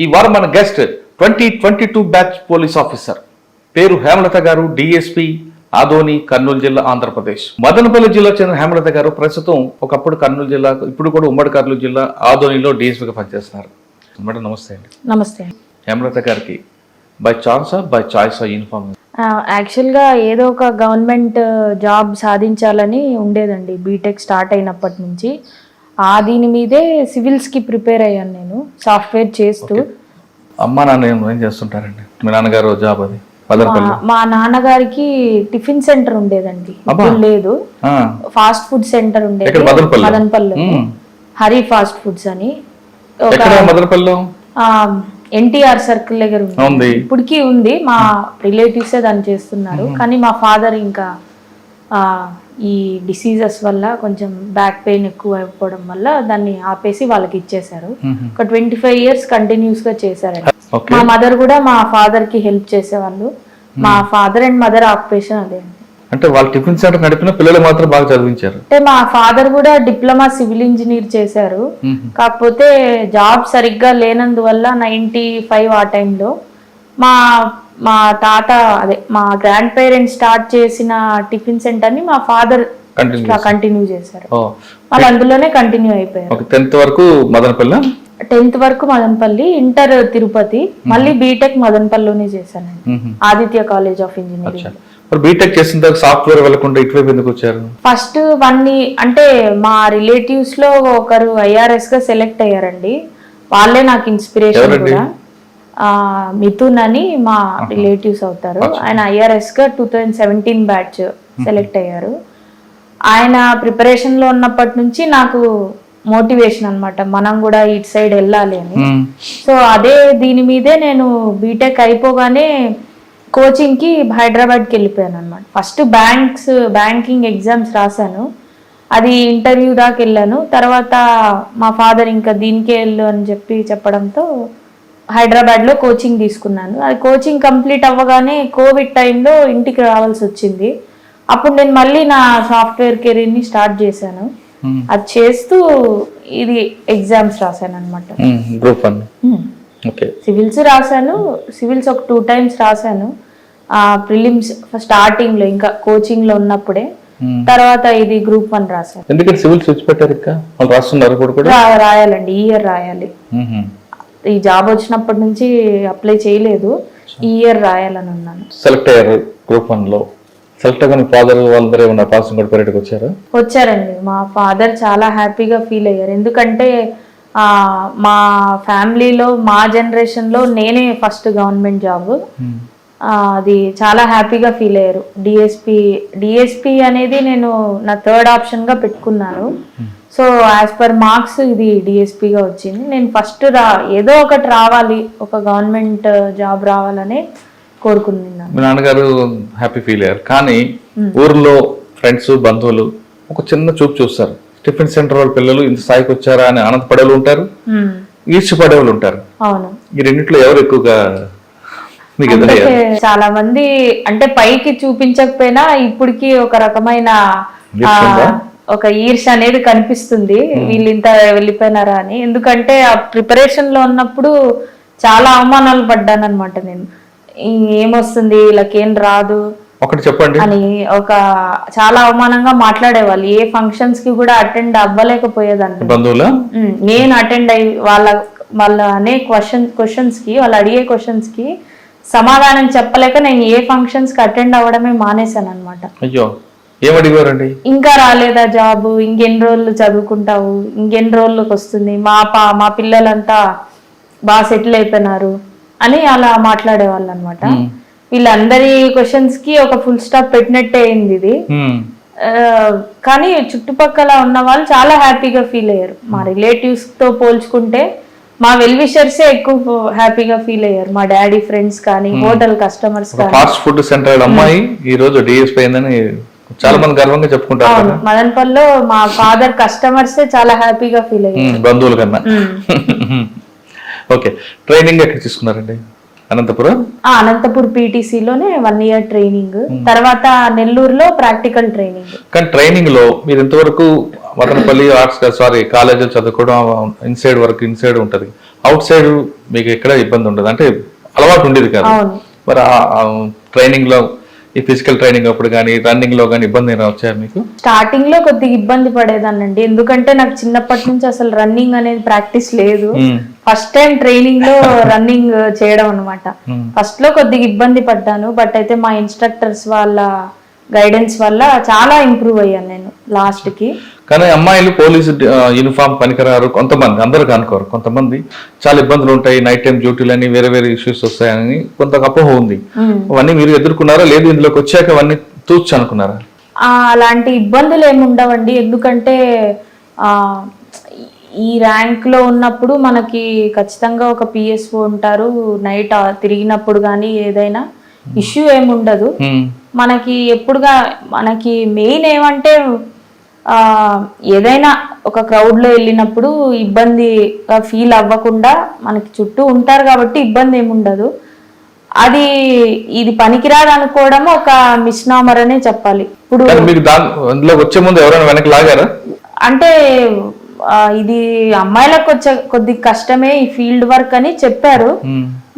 ఈ వారం మన గెస్ట్ 2022 బ్యాచ్ పోలీస్ ఆఫీసర్, పేరు హేమలత గారు, డిఎస్పీ, ఆదోని, కర్నూలు జిల్లా, ఆంధ్రప్రదేశ్. మదనపల్లి జిల్లా చెందిన హేమలత గారు ప్రస్తుతం ఒకప్పుడు కర్నూలు జిల్లా, ఇప్పుడు కూడా ఉమ్మడి కర్నూలు జిల్లా ఆదోనిలో డిఎస్పీగా పనిచేస్తున్నారు. మేడం నమస్తే అండి. నమస్తే. హేమలత గారికి బై ఛాన్సా బై చాయిసా యూనిఫామ్? యాక్చువల్గా ఏదో ఒక గవర్నమెంట్ జాబ్ సాధించాలని ఉండేదండి. బీటెక్ స్టార్ట్ అయినప్పటి నుంచి దీని మీదే సివిల్స్కి ప్రిపేర్ అయ్యాను నేను, సాఫ్ట్వేర్ చేస్తూ. అమ్మా నాన్న ఏం చేస్తుంటారండి? మీ నాన్నగారు జాబ్ అది? మా నాన్నగారికి టిఫిన్ సెంటర్ ఉండేదండి, ఇప్పుడు లేదు. ఫాస్ట్ ఫుడ్ సెంటర్ ఉండేది మదనపల్లిలో, హరి ఫాస్ట్ ఫుడ్స్ అని. ఎన్టీఆర్ సర్కిల్ దగ్గర ఉంది, ఇప్పటికీ ఉంది. మా రిలేటివ్సే దాన్ని చేస్తున్నారు. కానీ మా ఫాదర్ ఇంకా ఈ డిసీజెస్ వల్ల కొంచెం బ్యాక్ పెయిన్ ఎక్కువ అయిపోవడం వల్ల దాన్ని ఆపేసి వాళ్ళకి ఇచ్చేశారు. ఒక 25 years కంటిన్యూస్ గా చేశారండి. మా మదర్ కూడా మా ఫాదర్ కి హెల్ప్ చేసేవాళ్ళు. మా ఫాదర్ అండ్ మదర్ ఆక్యుపేషన్ అదే. అంటే వాళ్ళు టిఫిన్ సెంటర్ నడిపిన పిల్లలు మాత్రం బాగా చదివించారు. అంటే మా ఫాదర్ కూడా డిప్లొమా సివిల్ ఇంజనీర్ చేశారు. కాకపోతే జాబ్ సరిగ్గా లేనందువల్ల 95 ఆ టైంలో మా తాత అదే మా గ్రాండ్ పేరెంట్స్ స్టార్ట్ చేసిన టిఫిన్ సెంటర్ ని మా ఫాదర్ కంటిన్యూ చేశారు. వాళ్ళు అందులోనే కంటిన్యూ అయిపోయారు. 10th వరకు మదనపల్లి, 10th వరకు మదనపల్లి, ఇంటర్ తిరుపతి, మళ్ళీ బీటెక్ మదనపల్లిలోనే చేశానండి, Aditya college of engineering. BTech చేసిన తర్వాత సాఫ్ట్వేర్ వెళ్ళకుండా ఇటువైపు ఎందుకు వచ్చారు? ఫస్ట్ అంటే మా రిలేటివ్స్ లో ఒకరు IRS గా సెలెక్ట్ అయ్యారండి. వాళ్ళే నాకు ఇన్స్పిరేషన్ కూడా. మిథున్ అని మా రిలేటివ్స్ అవుతారు. ఆయన IRS గా 2017 బ్యాచ్ సెలెక్ట్ అయ్యారు. ఆయన ప్రిపరేషన్ లో ఉన్నప్పటి నుంచి నాకు మోటివేషన్ అన్నమాట, మనం కూడా ఇటు సైడ్ వెళ్ళాలి అని. సో అదే దీని మీదే నేను బీటెక్ అయిపోగానే కోచింగ్ కి హైదరాబాద్కి వెళ్ళిపోయాను అనమాట. ఫస్ట్ బ్యాంకింగ్ ఎగ్జామ్స్ రాశాను, అది ఇంటర్వ్యూ దాకా వెళ్ళాను. తర్వాత మా ఫాదర్ ఇంకా దీనికే వెళ్ళు అని చెప్పడంతో హైదరాబాద్లో కోచింగ్ తీసుకున్నాను. అది కోచింగ్ కంప్లీట్ అవ్వగానే కోవిడ్ టైంలో ఇంటికి రావాల్సి వచ్చింది. అప్పుడు నేను మళ్ళీ నా సాఫ్ట్వేర్ కెరీర్ని స్టార్ట్ చేశాను. అది చేస్తూ ఇది ఎగ్జామ్స్ రాశాను అనమాట. సివిల్స్ రాశాను, సివిల్స్ ఒక 2 times రాశాను. ప్రిలిమ్స్ స్టార్టింగ్ లో ఇంకా కోచింగ్ లో ఉన్నప్పుడే, తర్వాత ఇది Group 1 రాశాను. ఎందుకంటే సివిల్స్ వచ్చి పెట్టారు ఇంకా వాళ్ళు రాస్తున్నారు కూడా? రాయాలండి, ఈ ఇయర్ రాయాలి. ఈ జాబ్ వచ్చినప్పటి నుంచి అప్లై చేయలేదు, ఈ ఇయర్ రాయాలని ఉన్నాను. సెలెక్ట్ అయ్యారు Group 1 లో. సెలెక్ట్ అయ్యారు. ఫాదర్ వాళ్ళందరూ ఏమన్నా పాసింగ్ అవుట్ పరేడ్కి వచ్చారా? వచ్చారండి. మా ఫాదర్ చాలా హ్యాపీగా ఫీల్ అయ్యారు. ఎందుకంటే మా ఫ్యామిలీలో మా జనరేషన్లో నేనే ఫస్ట్ గవర్నమెంట్ జాబ్. అది చాలా హ్యాపీగా ఫీల్ అయ్యారు. డిఎస్పీ అనేది నేను నా 3rd ఆప్షన్గా పెట్టుకున్నాను. సో యాజ్ పర్ మార్క్స్ ఇది డిఎస్పీగా వచ్చింది. నేను ఫస్ట్ ఏదో ఒకటి రావాలి, ఒక గవర్నమెంట్ జాబ్ రావాలని కోరుకున్నాను. మీ నాన్నగారు హ్యాపీ ఫీల్ అయ్యారు. కానీ ఊర్లో ఫ్రెండ్స్, బంధువులు ఒక చిన్న చూపు చూస్తారు. టిఫిన్ సెంటర్ వాళ్ళ పిల్లలు ఇంత స్థాయికి వచ్చారా అని ఆనందపడేవాళ్ళు ఉంటారు, ఈర్ష్యపడేవాళ్ళు ఉంటారు. అవును. ఈ రెండిట్లో ఎవరు ఎక్కువగా? చాలా మంది అంటే పైకి చూపించకపోయినా ఇప్పటికి ఒక రకమైన ఒక ఈర్ష అనేది కనిపిస్తుంది, వీళ్ళు ఇంత వెళ్ళిపోయినారా అని. ఎందుకంటే ఆ ప్రిపరేషన్ లో ఉన్నప్పుడు చాలా అవమానాలు పడ్డాను అనమాట. నేను ఏమొస్తుంది, వీళ్ళకేం రాదు ఒకటి చెప్పండి అని చాలా అవమానంగా మాట్లాడేవాళ్ళు. ఏ ఫంక్షన్స్ కి కూడా అటెండ్ అవ్వలేకపోయేదాన్ని. నేను అటెండ్ అయ్యి వాళ్ళ అనే క్వశ్చన్స్ కి, వాళ్ళు అడిగే క్వశ్చన్స్ కి సమాధానం చెప్పలేక నేను ఏ ఫంక్షన్స్ కి అటెండ్ అవ్వడమే మానేశాను అనమాట. అయ్యో, ఏమడిగారండి? ఇంకా రాలేదా జాబ్, ఇంకెన్ని రోజులు చదువుకుంటావు, ఇంకెన్ని రోజులకు వస్తుంది, మా పిల్లలంతా బాగా సెటిల్ అయిపోయినారు అని అలా మాట్లాడేవాళ్ళు అనమాట. వీళ్ళందరి క్వశ్చన్స్ కి ఒక ఫుల్ స్టాప్ పెట్టినట్టే అయింది ఇది. కానీ చుట్టుపక్కల ఉన్న వాళ్ళు చాలా హ్యాపీగా ఫీల్ అయ్యారు. మా రిలేటివ్స్ తో పోల్చుకుంటే మా వెల్ విషర్సే ఎక్కువ హ్యాపీగా ఫీల్ అయ్యారు. మా డాడీ ఫ్రెండ్స్ కానీ, హోటల్ కస్టమర్స్ కానీ. ఫాస్ట్ ఫుడ్ సెంటర్ అమ్మాయి ఈ రోజు డిఎస్పీ అయిందని చాలా మంది గర్వంగా చెప్పుకుంటారు. మదనపల్లిలో మా ఫాదర్ కస్టమర్సే చాలా హ్యాపీగా ఫీల్ అయ్యారు, బంధువుల కన్నా. ఓకే, ట్రైనింగ్ ఎక్కడ తీసుకున్నారండి? అనంతపూర్ PTCలోనే 1 year ట్రైనింగ్, తర్వాత నెల్లూరులో ప్రాక్టికల్ ట్రైనింగ్. కానీ ట్రైనింగ్ లో మీరు ఇంతవరకు మదనపల్లి ఆర్ట్స్ కాలేజీలో చదువుకోవడం ఇన్సైడ్ వర్క్ ఇన్సైడ్ ఉంటది, అవుట్ సైడ్ మీకు ఎక్కడ ఇబ్బంది ఉండదు, అంటే అలవాటు ఉండేది కాదు. అవును. మరి ట్రైనింగ్ లో ఈ ఫిజికల్ ట్రైనింగ్ అప్పుడు కానీ రన్నింగ్ లో కానీ ఇబ్బంది ఏమైనా వచ్చాయా మీకు? స్టార్టింగ్ లో కొద్దిగా ఇబ్బంది పడేదానండి, ఎందుకంటే నాకు చిన్నప్పటి నుంచి అసలు రన్నింగ్ అనేది ప్రాక్టీస్ లేదు. ఫస్ట్ టైం ట్రైనింగ్ లో రన్నింగ్ చేయడం అనమాట. ఫస్ట్ లో కొద్దిగా ఇబ్బంది పడ్డాను, బట్ అయితే మా ఇన్స్ట్రక్టర్స్ వాళ్ళ గైడెన్స్ వల్ల చాలా ఇంప్రూవ్ అయ్యాను నేను లాస్ట్ కి. కానీ అమ్మాయిలు పోలీసు యూనిఫామ్ పనికిరారు కొంతమంది, అందరూ కనుకోరు, కొంతమంది చాలా ఇబ్బందులు ఉంటాయి, నైట్ టైం డ్యూటీలని వేరే వేరే ఇష్యూస్ వస్తాయని కొంత అపోహ ఉంది. అవన్నీ మీరు ఎదుర్కొన్నారా, లేదు ఇందులోకి వచ్చాక అవన్నీ తూచు అనుకున్నారా? అలాంటి ఇబ్బందులు ఏమి ఉండవండి, ఎందుకంటే ఈ ర్యాంక్ లో ఉన్నప్పుడు మనకి ఖచ్చితంగా ఒక పిఎస్ఓ ఉంటారు. నైట్ తిరిగినప్పుడు కానీ ఏదైనా ఇష్యూ ఏమి ఉండదు. మనకి మనకి మెయిన్ ఏమంటే ఏదైనా ఒక క్రౌడ్ లో వెళ్ళినప్పుడు ఇబ్బందిగా ఫీల్ అవ్వకుండా మనకి చుట్టూ ఉంటారు కాబట్టి ఇబ్బంది ఏమి ఉండదు. ఇది పనికిరాదు అనుకోవడం ఒక మిస్నామర్ అనే చెప్పాలి. ఇప్పుడు వచ్చే ముందు ఎవరైనా వెనక్కి లాగారా? అంటే ఇది అమ్మాయిలకు వచ్చే కొద్ది కష్టమే ఈ ఫీల్డ్ వర్క్ అని చెప్పారు,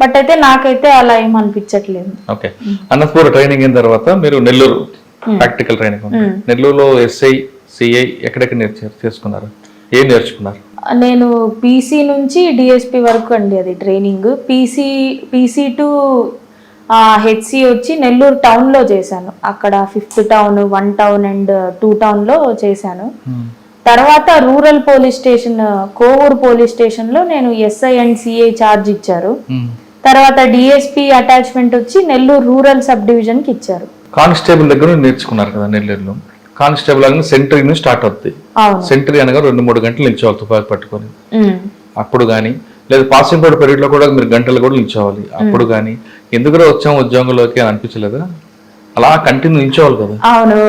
బట్ అయితే నాకైతే అలా ఏం అనిపించట్లేదు. ఓకే. అన్నపూర్ ట్రైనింగ్ అయిన తర్వాత మీరు నెల్లూరు ప్రాక్టికల్ ట్రైనింగ్, నెల్లూరులో ఎస్ఐ సిఐ ఎక్కడెక్కడ చేసుకున్నారు, ఏం నేర్చుకున్నారు? నేను పీసీ నుంచి డిఎస్పి వరకు అండి అది ట్రైనింగ్. పీసీ టు హెచ్సి వచ్చి నెల్లూరు టౌన్ లో చేశాను. అక్కడ 5th town, 1 town and 2 town లో చేశాను. తర్వాత rural police station, Kovur police station లో నేను ఎస్ఐ అండ్ సిఐ చార్జ్ ఇచ్చారు. తర్వాత డిఎస్పి అటాచ్మెంట్ వచ్చి నెల్లూరు రూరల్ సబ్ డివిజన్ కి ఇచ్చారు. కానిస్టేబుల్ దగ్గర నేర్చుకున్నారు కదా నెల్లూరులో. కానిస్టేబుల్ అనగా సెంటరీ నుంచి స్టార్ట్ అవుతుంది. సెంటరీ అనగా 2-3 గంటలు నిల్చోవాలి తుపాకి పట్టుకొని. అప్పుడు కానీ లేదా పాసింగ్ అవుట్ పీరియడ్ లో కూడా మీరు గంటలు కూడా నిల్చోవాలి. అప్పుడు కానీ ఎందుకు వచ్చాము ఉద్యోగంలోకి అని అనిపించలేదా? అలా కంటిన్యూ నిల్చోవాలి కదా. అవును,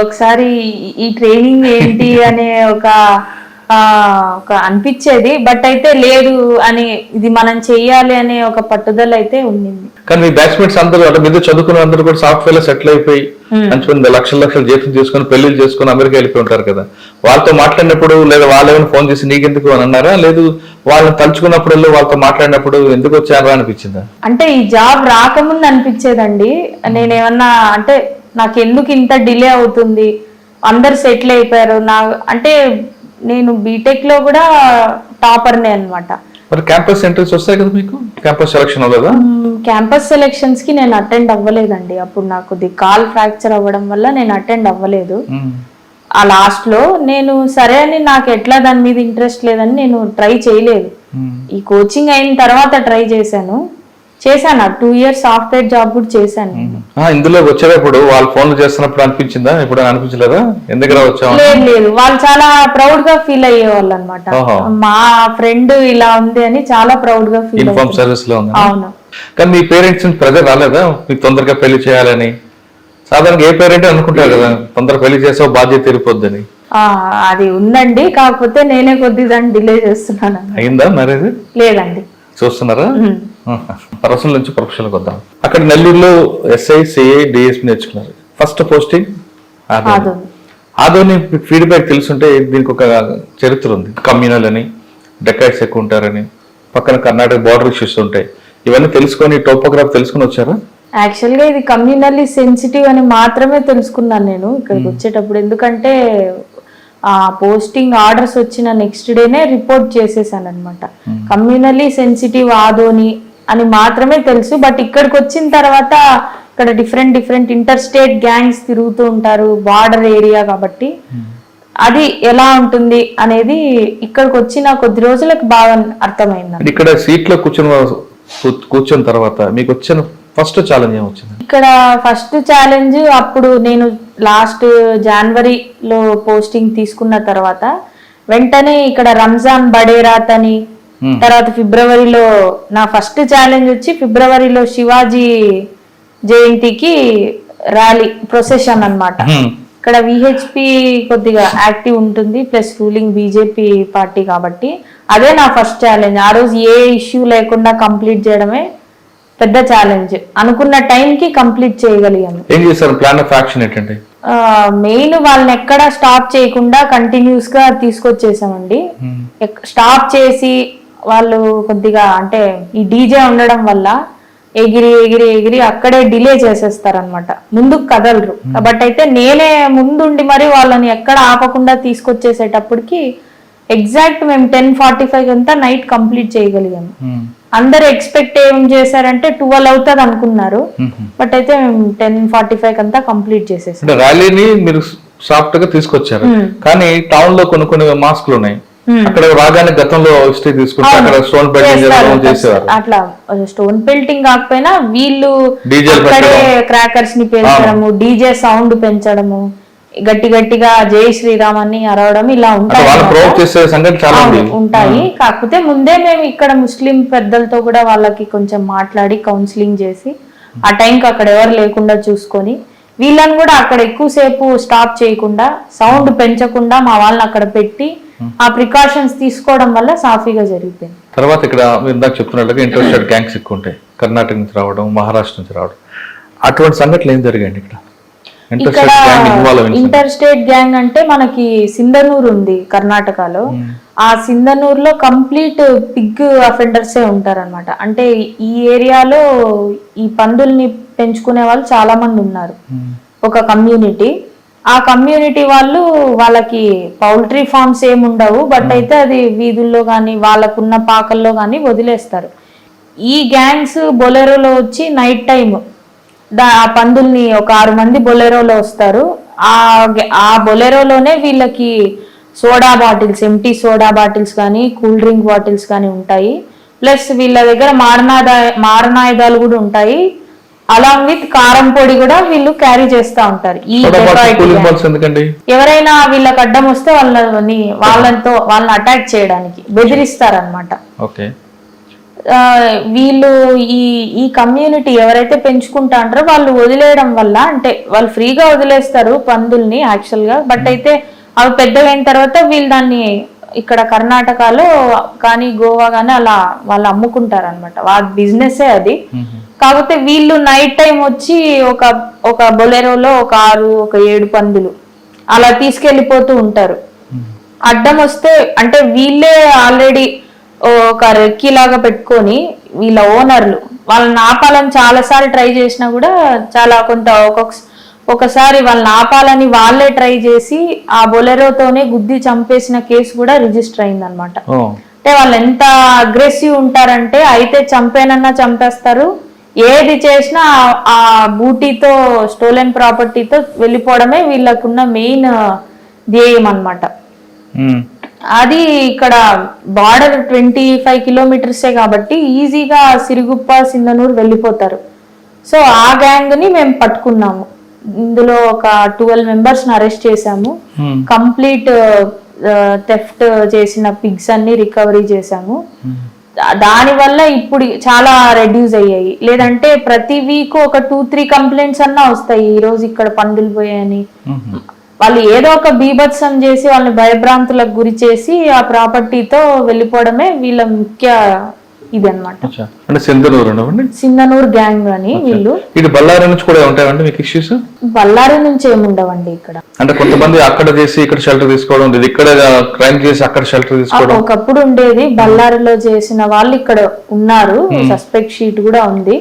ఒకసారి ఈ ట్రైనింగ్ ఏంటి అనే ఒక అనిపించేది, బట్ అయితే లేదు అని ఇది మనం చెయ్యాలి అనే ఒక పట్టుదల అయితే ఉండింది. కానీ మీ బ్యాచ్మేట్స్ అందరూ అంటే మీద చదువుకున్న అందరూ కూడా సాఫ్ట్వేర్ లో సెటిల్ అయిపోయి మంచి లక్షల జీతం చేసుకుని పెళ్లిళ్ళు చేసుకుని అమెరికా వెళ్ళిపోయి ఉంటారు కదా. వాళ్ళతో మాట్లాడినప్పుడు లేదా వాళ్ళు ఏమైనా ఫోన్ చేసి నీకెందుకు అని అన్నారా, లేదు వాళ్ళని తలుచుకున్నప్పుడు వాళ్ళతో మాట్లాడినప్పుడు ఎందుకు వచ్చారా అనిపించిందా? అంటే ఈ జాబ్ రాకముందు అనిపించేదండి, నేనేమన్నా అంటే నాకు ఎందుకు ఇంత డిలే అవుతుంది, అందరు సెటిల్ అయిపోయారు అంటే నేను బీటెక్ లో కూడా టాపర్నే అన్నమాట. మరి క్యాంపస్ సెంటర్స్ వస్తాయి కదా మీకు, క్యాంపస్ సెలక్షన్ అవ్వలేదా? క్యాంపస్ సెలక్షన్స్ కి నేను అటెండ్ అవ్వలేదండి. అప్పుడు నాకు కాల్ ఫ్రాక్చర్ అవ్వడం వల్ల నేను అటెండ్ అవ్వలేదు. ఆ లాస్ట్ లో నేను సరే అని నాకు ఎట్లా దాని మీద ఇంట్రెస్ట్ లేదని నేను ట్రై చేయలేదు. ఈ కోచింగ్ అయిన తర్వాత ట్రై చేశాను. 2 years సాఫ్ట్వేర్ జాబ్ కూడా చేశాను. ఇందులో వచ్చేటప్పుడు వాళ్ళు ఫోన్లు చేస్తున్నప్పుడు అనిపించిందా, ఇప్పుడు అనిపించలేదా ఎందుకు వచ్చావు? లేదు, వాళ్ళు చాలా ప్రౌడ్ గా ఫీల్ అయ్యేవాళ్ళు అనమాట. మా ఫ్రెండ్ ఇలా ఉంది అని చాలా ప్రౌడ్ గా ఫీల్ ఇన్ఫార్మ్ సర్వీస్ లో ఉంది. అవును. కానీ మీ పేరెంట్స్ ప్రెజర్ రాలేదా మీకు తొందరగా పెళ్లి చేయాలని? సాధారణంగా ఏ పేరెంట్ అనుకుంటారు కదా తొందరగా పెళ్లి చేసావు బాధ్యత తీరిపోద్దని. అది ఉందండి, కాకపోతే నేనే కొద్దిగా డిలే చేస్తున్నాను. అయిందా మ్యారేజ్? లేదండి. చూస్తున్నారా? పర్సనల్ నుంచి ప్రొఫెషనల్కి వద్దాం. అక్కడ నెల్లూరులో ఎస్ఐ సిఐ డిఎస్పీ నేర్చుకున్నారు. First posting Adoni. ఫీడ్బ్యాక్ తెలుసుంటే దీనికి ఒక చరిత్ర ఉంది. కమ్యూనల్ అని, డెకాయిట్స్ ఎక్కువ ఉంటారని, పక్కన కర్ణాటక బార్డర్ ఇష్యూస్ ఉంటాయి. ఇవన్నీ తెలుసుకొని టోపోగ్రాఫ్ తెలుసుకుని వచ్చారా? యాక్చువల్ గా ఇది కమ్యూనల్లీ సెన్సిటివ్ అని మాత్రమే తెలుసుకున్నాను నేను ఇక్కడికి వచ్చేటప్పుడు. ఎందుకంటే పోస్టింగ్ ఆర్డర్స్ వచ్చిన నెక్స్ట్ డేనే రిపోర్ట్ చేసేసాను అనమాట. కమ్యూనల్లీ సెన్సిటివ్ ఆదోని అని మాత్రమే తెలుసు. బట్ ఇక్కడికి వచ్చిన తర్వాత ఇక్కడ డిఫరెంట్ ఇంటర్ స్టేట్ గ్యాంగ్స్ తిరుగుతూ ఉంటారు, బార్డర్ ఏరియా కాబట్టి అది ఎలా ఉంటుంది అనేది ఇక్కడికి వచ్చిన కొద్ది రోజులకు బాగా అర్థమైంది. ఇక్కడ సీట్ లో కూర్చున్న తర్వాత మీకు వచ్చిన ఫస్ట్ ఛాలెంజ్ ఏమొచ్చింది? ఇక్కడ ఫస్ట్ ఛాలెంజ్ అప్పుడు నేను లాస్ట్ జనవరిలో పోస్టింగ్ తీసుకున్న తర్వాత వెంటనే ఇక్కడ రంజాన్ బడేరాత్ అని, తర్వాత ఫిబ్రవరిలో నా ఫస్ట్ ఛాలెంజ్ వచ్చి ఫిబ్రవరిలో శివాజీ జయంతికి ర్యాలీ ప్రొసెషన్ అన్నమాట. ఇక్కడ విహెచ్పి కొద్దిగా యాక్టివ్ ఉంటుంది, ప్లస్ రూలింగ్ బీజేపీ పార్టీ కాబట్టి అదే నా ఫస్ట్ ఛాలెంజ్. ఆ రోజు ఏ ఇష్యూ లేకుండా కంప్లీట్ చేయడమే పెద్ద ఛాలెంజ్. అనుకున్న టైం కి కంప్లీట్ చేయగలిగాను. ఏం చేశారు? ప్లాన్ ఆఫ్ యాక్షన్ ఏంటంటే మెయిన్ వాళ్ళని ఎక్కడ స్టాప్ చేయకుండా కంటిన్యూస్ గా తీసుకొచ్చేసామండి. స్టాప్ చేసి వాళ్ళు కొద్దిగా అంటే ఈ డీజే ఉండడం వల్ల ఎగిరి ఎగిరి ఎగిరి అక్కడే డిలే చేసేస్తారనమాట, ముందుకు కదలరు. బట్ అయితే నేనే ముందుండి మరి వాళ్ళని ఎక్కడ ఆపకుండా తీసుకొచ్చేసేటప్పటికి ఎగ్జాక్ట్ మేము 10:45 అంతా నైట్ కంప్లీట్ చేయగలిగాము. అందరు ఎక్స్పెక్ట్ ఏం చేశారంటే 12 అవుతుంది అనుకున్నారు, బట్ అయితే మేము 10:45 అంతా కంప్లీట్ చేసేసాం. ర్యాలీని మీరు సాఫ్ట్ గా తీసుకొచ్చారు, కానీ టౌన్ లో కొన్ని మాస్కులు ఉన్నాయి. అక్కడ రాగానే గతంలో హిస్టరీ తీసుకుంటే అక్కడ స్టోన్ పెల్టింగ్ చేసేవారు. అట్లా స్టోన్ పెల్టింగ్ కాకపోయినా వీళ్ళు అక్కడే క్రాకర్స్ ని పెంచడము, డీజే సౌండ్ పెంచడము, గట్టి గట్టిగా జై శ్రీరామ్ అని అరవడం ఇలా ఉంటాయి. కాకపోతే ముందే మేము ఇక్కడ ముస్లిం పెద్దలతో కూడా వాళ్ళకి కొంచెం మాట్లాడి కౌన్సిలింగ్ చేసి ఆ టైంకి అక్కడ ఎవరు లేకుండా చూసుకొని వీళ్ళని కూడా అక్కడ ఎక్కువసేపు స్టాప్ చేయకుండా సౌండ్ పెంచకుండా మా వాళ్ళని అక్కడ పెట్టి ఆ ప్రికాషన్స్ తీసుకోవడం వల్ల సాఫీగా జరిగిపోయింది. తర్వాత ఇక్కడ మీరు ఇందాక చెప్తున్నట్టుగా ఇంటర్స్టేట్ గ్యాంగ్స్ ఎక్కువ ఉంటాయి, కర్ణాటక నుంచి రావడం, మహారాష్ట్ర నుంచి రావడం, అటువంటి సంఘటనలు ఏం జరిగాయండి ఇక్కడ? ఇక్కడ ఇంటర్ స్టేట్ గ్యాంగ్ అంటే మనకి సింధనూర్ ఉంది కర్ణాటకలో. ఆ సింధనూర్ లో కంప్లీట్ పిగ్ అఫెండర్సే ఉంటారన్నమాట. అంటే ఈ ఏరియాలో ఈ పందుల్ని పెంచుకునే వాళ్ళు చాలా మంది ఉన్నారు, ఒక కమ్యూనిటీ. ఆ కమ్యూనిటీ వాళ్ళకి పౌల్ట్రీ ఫార్మ్స్ ఏమి ఉండవు, బట్ అయితే అది వీధుల్లో కానీ వాళ్ళకున్న పాకల్లో కానీ వదిలేస్తారు. ఈ గ్యాంగ్స్ బొలెరోలో వచ్చి నైట్ టైం ఆ పందుల్ని ఒక 6 మంది బొలెరోలో వస్తారు. ఆ బొలెరోలోనే వీళ్ళకి soda bottles, empty soda bottles కానీ కూల్ డ్రింక్ బాటిల్స్ కానీ ఉంటాయి. ప్లస్ వీళ్ళ దగ్గర మారణాయుధాలు కూడా ఉంటాయి. అలాంగ్ విత్ కారం పొడి కూడా వీళ్ళు క్యారీ చేస్తా ఉంటారు. ఎవరైనా వీళ్ళకి అడ్డం వస్తే వాళ్ళని అటాక్ చేయడానికి బెదిరిస్తారనమాట. వీళ్ళు ఈ కమ్యూనిటీ ఎవరైతే పెంచుకుంటా అంటారో వాళ్ళు వదిలేయడం వల్ల, అంటే వాళ్ళు ఫ్రీగా వదిలేస్తారు పందుల్ని యాక్చువల్ గా, బట్ అయితే అవి పెద్దగైన తర్వాత వీళ్ళు దాన్ని ఇక్కడ కర్ణాటకలో కానీ గోవా కానీ అలా వాళ్ళు అమ్ముకుంటారు అనమాట. వాళ్ళ బిజినెస్ అది. కాకపోతే వీళ్ళు నైట్ టైం వచ్చి ఒక బొలెరోలో ఒక 6-7 పందులు అలా తీసుకెళ్లిపోతూ ఉంటారు. అడ్డం వస్తే అంటే వీళ్ళే ఆల్రెడీ ఒక రెక్కి లాగా పెట్టుకొని వీళ్ళ ఓనర్లు వాళ్ళని ఆపాలని చాలాసార్లు ట్రై చేసినా కూడా ఒకసారి వాళ్ళని ఆపాలని వాళ్ళే ట్రై చేసి ఆ బొలెరోతోనే గుద్ది చంపేసిన కేసు కూడా రిజిస్టర్ అయింది అనమాట. అంటే వాళ్ళు ఎంత అగ్రెసివ్ ఉంటారంటే అయితే చంపేనన్నా చంపేస్తారు, ఏది చేసినా ఆ బూటీతో స్టోలెన్ ప్రాపర్టీతో వెళ్ళిపోవడమే వీళ్ళకున్న మెయిన్ ధ్యేయం అన్నమాట. అది ఇక్కడ బార్డర్ 25 కిలోమీటర్సే కాబట్టి ఈజీగా సిరిగుప్ప, సింధనూరు వెళ్ళిపోతారు. సో ఆ గ్యాంగ్ ని మేము పట్టుకున్నాము. ఇందులో ఒక 12 మెంబర్స్ ని అరెస్ట్ చేశాము. కంప్లీట్ థెఫ్ట్ చేసిన పిగ్స్ అన్ని రికవరీ చేశాము. దాని వల్ల ఇప్పుడు చాలా రెడ్యూస్ అయ్యాయి. లేదంటే ప్రతి వీక్ ఒక 2-3 కంప్లైంట్స్ అన్నా వస్తాయి, ఈ రోజు ఇక్కడ పందులు పోయాయని. వాళ్ళు ఏదో ఒక బీభత్సం చేసి వాళ్ళని భయభ్రాంతులకు గురి చేసి ఆ ప్రాపర్టీతో వెళ్ళిపోవడమే వీళ్ళ ముఖ్య ఇది అనమాట. సింధనూరు గ్యాంగ్ అని వీళ్ళు. బళ్ళారి నుంచి కూడా ఉంటాయండి మీకు ఇష్యూస్? బళ్ళారి నుంచి ఏముండవండి ఇక్కడ. అంటే కొంతమంది అక్కడ చేసి ఇక్కడ షెల్టర్ తీసుకోవడం, ఇక్కడ క్రైమ్ చేసి అక్కడ షెల్టర్ తీసుకోవడం ఒకప్పుడు ఉండేది. బళ్ళారిలో చేసిన వాళ్ళు ఇక్కడ ఉన్నారు, సస్పెక్ట్ షీట్ కూడా ఉంది.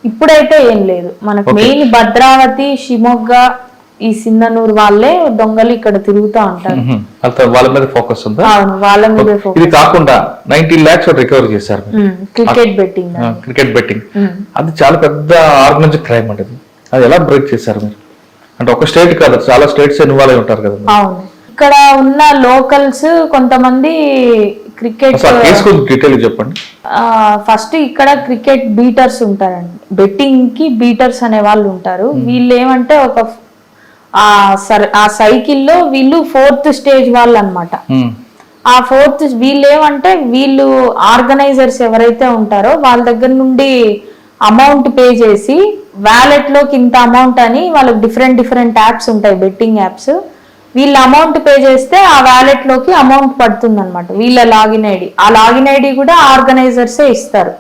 ఇప్పుడైతే ఏం లేదు. మనకు మెయిన్ భద్రావతి, షిమోగ్గా, ఈ సింధనూరు వాళ్ళే దొంగలు ఇక్కడ తిరుగుతూ ఉంటారు. వాళ్ళ మీద ఫోకస్ ఉందా? అవును, వాళ్ళ మీద ఫోకస్. ఇది కాకుండా 19 lakhs రికవర్ చేశారు. క్రికెట్ బెట్టింగ్ అది చాలా పెద్ద ఆర్గనైజ్డ్ క్రైమ్ అంటే అది ఎలా బ్రేక్ చేశారు మీరు? అంటే ఒక స్టేట్ కాదు, చాలా స్టేట్స్ ఇన్వాల్వ్ అయి ఉంటారు కదా. అవును, ఇక్కడ ఉన్న లోకల్స్ కొంతమంది క్రికెట్ డీటెయిల్ చెప్పండి. ఫస్ట్ ఇక్కడ క్రికెట్ బీటర్స్ ఉంటారండి, బెట్టింగ్ కి బీటర్స్ అనే వాళ్ళు ఉంటారు. వీళ్ళు ఏమంటే ఆ సైకిల్లో వీళ్ళు 4th స్టేజ్ వాళ్ళు అనమాట. ఆ 4th వీళ్ళు ఏమంటే వీళ్ళు ఆర్గనైజర్స్ ఎవరైతే ఉంటారో వాళ్ళ దగ్గర నుండి అమౌంట్ పే చేసి వ్యాలెట్ లోకి ఇంత అమౌంట్ అని వాళ్ళకి డిఫరెంట్ యాప్స్ ఉంటాయి, బెట్టింగ్ యాప్స్. వీళ్ళు అమౌంట్ పే చేస్తే ఆ వ్యాలెట్ లోకి అమౌంట్ పడుతుంది అనమాట. వీళ్ళ లాగిన్ ఐడి, ఆ లాగిన్ ఐడి కూడా ఆర్గనైజర్సే ఇస్తారు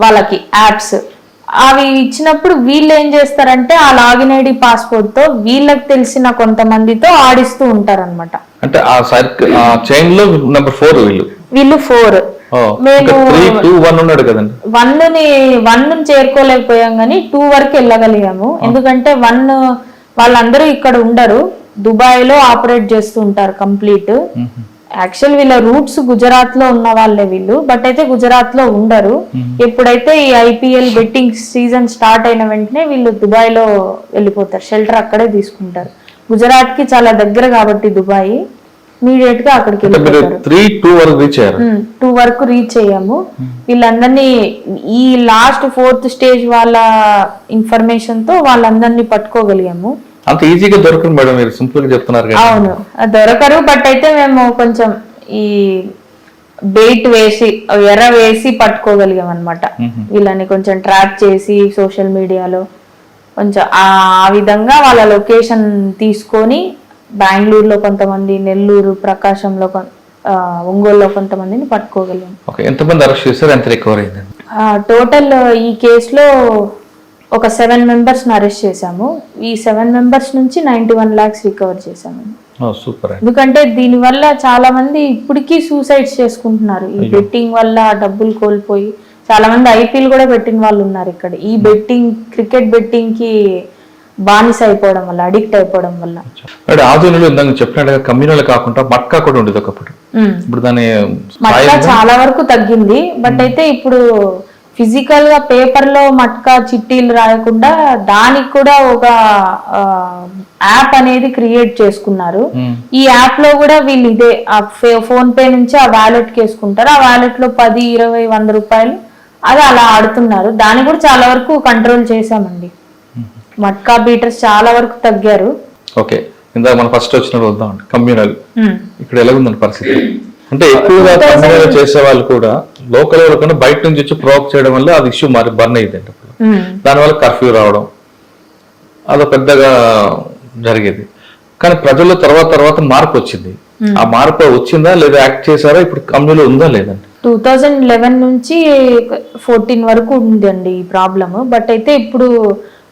వాళ్ళకి యాప్స్. అవి ఇచ్చినప్పుడు వీళ్ళు ఏం చేస్తారంటే ఆ లాగిన్ ఐడి పాస్పోర్ట్ తో వీళ్ళకి తెలిసిన కొంతమందితో ఆడిస్తూ ఉంటారన్నమాట. అంటే ఆ సర్కిల్ ఆ చైన్ లో నెంబర్ 4 వీళ్ళు 4. మేము 3, 2, 1 ఉన్నాడు కదండి. 1 చేరుకోలేకపోయాం కానీ 2 వరకు వెళ్ళగలిగాము. ఎందుకంటే 1 వాళ్ళందరూ ఇక్కడ ఉండరు, దుబాయ్ లో ఆపరేట్ చేస్తూ ఉంటారు కంప్లీట్. యాక్చువల్ వీళ్ళ రూట్స్ గుజరాత్ లో ఉన్న వాళ్ళే వీళ్ళు, బట్ అయితే గుజరాత్ లో ఉండరు. ఎప్పుడైతే ఈ ఐపీఎల్ బెట్టింగ్ సీజన్ స్టార్ట్ అయిన వెంటనే వీళ్ళు దుబాయ్ లో వెళ్ళిపోతారు, షెల్టర్ అక్కడే తీసుకుంటారు. గుజరాత్ కి చాలా దగ్గర కాబట్టి దుబాయ్, ఇమీడియట్ గా అక్కడికి వెళ్ళిపోతారు. 2 వరకు రీచ్ అయ్యాము. వీళ్ళందరినీ ఈ లాస్ట్ 4th స్టేజ్ వాళ్ళ ఇన్ఫర్మేషన్ తో వాళ్ళందరినీ పట్టుకోగలిగాము. అంత ఈజీగా దొరకరు మేడం, మీరు సింపుల్ గా చెప్తున్నారు. అవును, దొరకరు. బట్ అయితే మేము కొంచెం ఈ బెయిట్ వేసి ఎర్ర వేసి పట్టుకోగలిగాం అనమాట. వీళ్ళని కొంచెం ట్రాక్ చేసి సోషల్ మీడియాలో కొంచెం ఆ విధంగా వాళ్ళ లొకేషన్ తీసుకొని బెంగళూరులో కొంతమంది, నెల్లూరు, ప్రకాశంలో, ఒంగోలులో కొంతమందిని పట్టుకోగలిగాం. ఎంతమంది అరెస్ట్ చేశారు, ఎంత రికవర్ అయింది? టోటల్ ఈ కేసులో ఒక 7 మెంబర్స్ అరెస్ట్ చేశాము. ఈ 7 మెంబర్స్ నుంచి 91 lakhs రికవర్ చేశాము. సూపర్. ఎందుకంటే దీని వల్ల చాలా మంది ఇప్పటికీ సూసైడ్స్ చేసుకుంటున్నారు. ఈ బెట్టింగ్ వల్ల డబ్బులు కోల్పోయి చాలా మంది ఐపీఎల్ కూడా పెట్టిన వాళ్ళు ఉన్నారు ఇక్కడ. ఈ బెట్టింగ్, క్రికెట్ బెట్టింగ్ కి బానిస అయిపోవడం వల్ల, అడిక్ట్ అయిపోవడం వల్ల. ఆధునిలో ఇందాక చెప్పినట్టుగా కమ్యూనల్ కాకుండా మట్కా కూడా ఉండేది ఒకప్పుడు. ఇప్పుడు దాని మట్కా చాలా వరకు తగ్గింది. బట్ అయితే ఇప్పుడు ఫిజికల్ గా పేపర్ లో మట్కా చిట్టీలు రాయకుండా దానికి కూడా ఒక యాప్ అనేది క్రియేట్ చేసుకున్నారు. ఈ యాప్ లో కూడా వీళ్ళు ఇదే ఫోన్ పే నుంచి ఆ వ్యాలెట్ కి వేసుకుంటారు. ఆ వ్యాలెట్ లో 10, 20, 100 రూపాయలు అది అలా ఆడుతున్నారు. దాన్ని కూడా చాలా వరకు కంట్రోల్ చేశామండి. మట్కా బీటర్స్ చాలా వరకు తగ్గారు. ఓకే, ఇందాక మనం ఫస్ట్ వచ్చిన వద్దాం కమ్యూనల్, ఇక్కడ ఎలా ఉందండి పరిస్థితి? అంటే ఎక్కువగా కమ్యూనల్ చేసే వాళ్ళు కూడా లోకల్ వాళ్ళకన్నా బయట నుంచి వచ్చి ప్రొవోక్ చేయడం వల్ల అది ఇష్యూ మరి బర్న్ అయ్యింది. దానివల్ల కర్ఫ్యూ రావడం అది పెద్దగా జరిగేది. కానీ ప్రజల్లో తర్వాత మార్పు వచ్చింది. ఆ మార్పు వచ్చిందా లేదా, యాక్ట్ చేశారా, ఇప్పుడు కమ్యూనల్ ఉందా లేదండి? 2011 నుంచి 14 వరకు ఉందండి ఈ ప్రాబ్లమ్. బట్ అయితే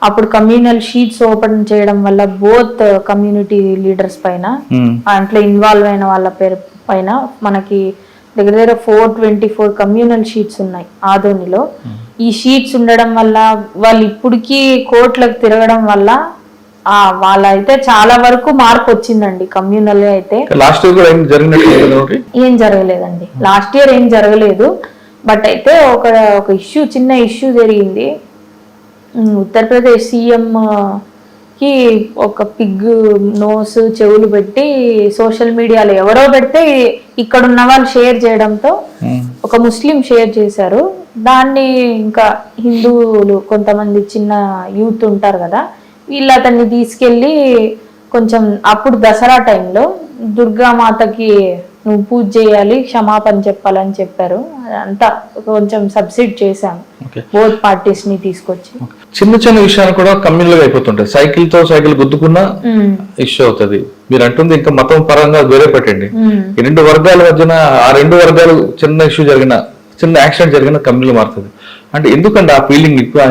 అప్పుడు కమ్యూనల్ షీట్స్ ఓపెన్ చేయడం వల్ల బోత్ కమ్యూనిటీ లీడర్స్ పైన, దాంట్లో ఇన్వాల్వ్ అయిన వాళ్ళ పేరు పైన మనకి దగ్గర 424 కమ్యూనల్ షీట్స్ ఉన్నాయి ఆదోనిలో. ఈ షీట్స్ ఉండడం వల్ల వాళ్ళు ఇప్పటికీ కోర్టులకు తిరగడం వల్ల వాళ్ళైతే చాలా వరకు మార్పు వచ్చిందండి కమ్యూనల్ అయితే. లాస్ట్ ఇయర్ ఏం జరగలేదండి, లాస్ట్ ఇయర్ ఏం జరగలేదు. బట్ అయితే ఒక ఇష్యూ, చిన్న ఇష్యూ జరిగింది. ఉత్తరప్రదేశ్ సీఎం కి ఒక పిగ్ నోస్, చెవులు పెట్టి సోషల్ మీడియాలో ఎవరో పెడితే ఇక్కడ ఉన్న వాళ్ళు షేర్ చేయడంతో ఒక ముస్లిం షేర్ చేశారు. దాన్ని ఇంకా హిందువులు కొంతమంది చిన్న యూత్ ఉంటారు కదా, వీళ్ళు అతన్ని తీసుకెళ్ళి కొంచెం అప్పుడు దసరా టైంలో దుర్గామాతకి నువ్వు పూజ చేయాలి, క్షమాపణ చెప్పాలని చెప్పారు. అదంతా కొంచెం సబ్సిడ్ చేశాము బోత్ పార్టీస్ ని తీసుకొచ్చి. చిన్న విషయాలు కూడా కమ్యూనల్ అయిపోతుంటాయి. సైకిల్ గుద్దుకున్నా ఇష్యూ అవుతుంది. మీరు అంటుంది ఇంకా మతం పరంగా వేరే పెట్టండి. ఈ 2 వర్గాల మధ్యన ఆ 2 వర్గాలు చిన్న ఇష్యూ జరిగిన, చిన్న యాక్సిడెంట్ జరిగిన కమ్యూనల్ మారుతుంది. అంటే ఎందుకంటే ఆ ఫీలింగ్ ఇప్పుడు